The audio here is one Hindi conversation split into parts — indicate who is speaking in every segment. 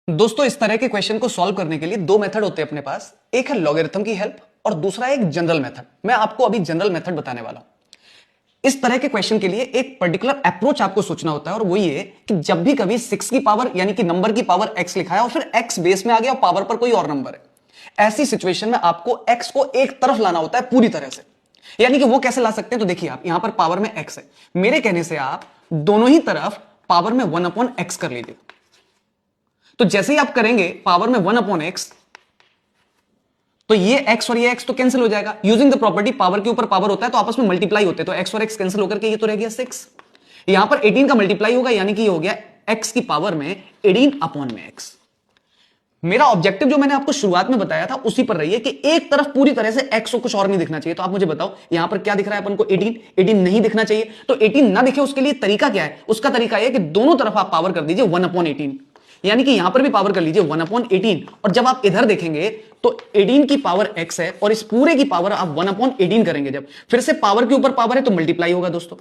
Speaker 1: दोस्तों, इस तरह के क्वेश्चन को सॉल्व करने के लिए दो मेथड होते हैं अपने पास। एक है लॉगरिथम की हेल्प और दूसरा एक जनरल मेथड। मैं आपको अभी जनरल मेथड बताने वाला हूं। इस तरह के क्वेश्चन के लिए एक पर्टिकुलर अप्रोच आपको सोचना होता है और वो ये कि जब भी कभी 6 की पावर यानी कि नंबर की पावर x लिखा है और फिर x बेस में आ गया और पावर पर कोई और नंबर है, ऐसी सिचुएशन में आपको x को एक तरफ लाना होता है पूरी तरह से। यानी कि वो कैसे ला सकते हैं, तो देखिए आप यहां पर पावर में x है, मेरे कहने से आप दोनों ही तरफ पावर में 1/x कर लीजिए। तो जैसे ही आप करेंगे पावर में 1/x, तो ये x और ये x तो कैंसिल हो जाएगा। यूजिंग द प्रॉपर्टी पावर के ऊपर पावर होता है तो आपस में मल्टीप्लाई होते हैं, तो x और x कैंसिल होकर के ये तो रह गया 6। यहां पर 18 का मल्टीप्लाई होगा यानी कि ये हो गया x की पावर में 18/x। मेरा ऑब्जेक्टिव जो मैंने आपको शुरुआत में बताया था उसी पर रही है कि एक तरफ पूरी तरह से x को कुछ और नहीं दिखना चाहिए। तो आप मुझे बताओ यहां पर क्या दिख रहा है अपन को, 18 नहीं दिखना चाहिए। तो 18 ना दिखे उसके लिए तरीका क्या है, उसका तरीका यह कि दोनों तरफ आप पावर कर दीजिए 1/18, यानी कि यहां पर भी पावर कर लीजिए 1/18। और जब आप इधर देखेंगे तो 18 की पावर x है और इस पूरे की पावर आप 1/18 करेंगे। जब फिर से पावर के ऊपर पावर है तो मल्टीप्लाई होगा दोस्तों।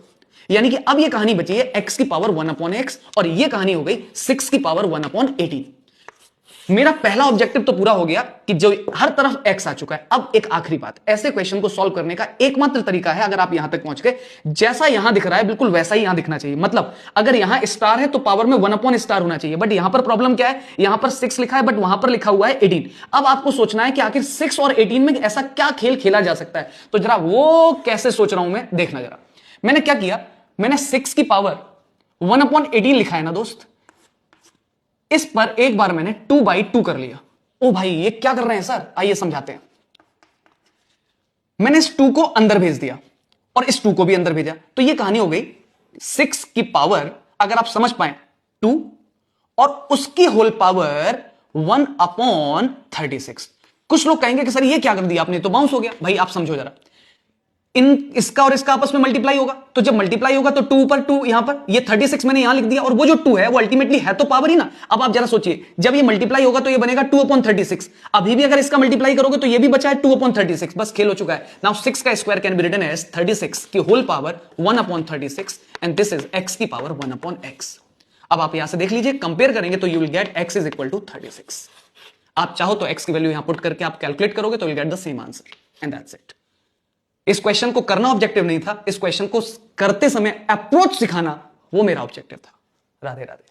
Speaker 1: यानी कि अब ये कहानी बची है x की पावर 1/x और ये कहानी हो गई 6 की पावर 1/18। मेरा पहला ऑब्जेक्टिव तो पूरा हो गया कि जो हर तरफ x आ चुका है। अब एक आखिरी बात, ऐसे क्वेश्चन को सॉल्व करने का एकमात्र तरीका है, अगर आप यहां तक पहुंच गए, जैसा यहां दिख रहा है बिल्कुल वैसा ही यहां दिखना चाहिए। मतलब अगर यहां स्टार है तो पावर में 1/* होना चाहिए। बट यहां पर प्रॉब्लम क्या है, यहां पर 6 लिखा है बट वहां पर लिखा हुआ है 18। अब आपको सोचना है कि आखिर 6 और 18 में ऐसा क्या खेल खेला जा सकता है। तो जरा वो कैसे सोच रहा हूं मैं, देखना जरा। मैंने क्या किया, मैंने 6 की पावर 1/18 लिखा है ना दोस्त, इस पर एक बार मैंने 2/2 कर लिया। ओ भाई ये क्या कर रहे हैं सर, आइए समझाते हैं। मैंने इस 2 को अंदर भेज दिया और इस 2 को भी अंदर भेजा, तो ये कहानी हो गई 6 की पावर, अगर आप समझ पाए 2 और उसकी होल पावर 1/36। कुछ लोग कहेंगे कि सर ये क्या कर दिया आपने, तो बाउंस हो गया। भाई आप समझो जरा, इसका और इसका आपस में मल्टीप्लाई होगा, तो जब मल्टीप्लाई होगा तो 2 पर 2 यहां पर, ये 36 मैंने यहां लिख दिया और वो जो 2 है वो अल्टीमेटली है तो पावर ही ना। अब आप जरा सोचिए, जब ये मल्टीप्लाई होगा तो ये बनेगा 2/36। अभी भी अगर इसका मल्टीप्लाई करोगे तो ये भी बचा है 2/36। बस खेल हो चुका है। नाउ 6 का square can be written as 36 की whole power 1/36 and this is x की पावर 1/x। अब आप यहां से देख लीजिए, कंपेयर करेंगे तो you will get x is equal to 36। आप चाहो तो x की वैल्यू यहां पुट करके आप कैलकुलेट करोगे तो will get the same answer and that's it. इस क्वेश्चन को करना ऑब्जेक्टिव नहीं था, इस क्वेश्चन को करते समय अप्रोच सिखाना वो मेरा ऑब्जेक्टिव था। राधे राधे।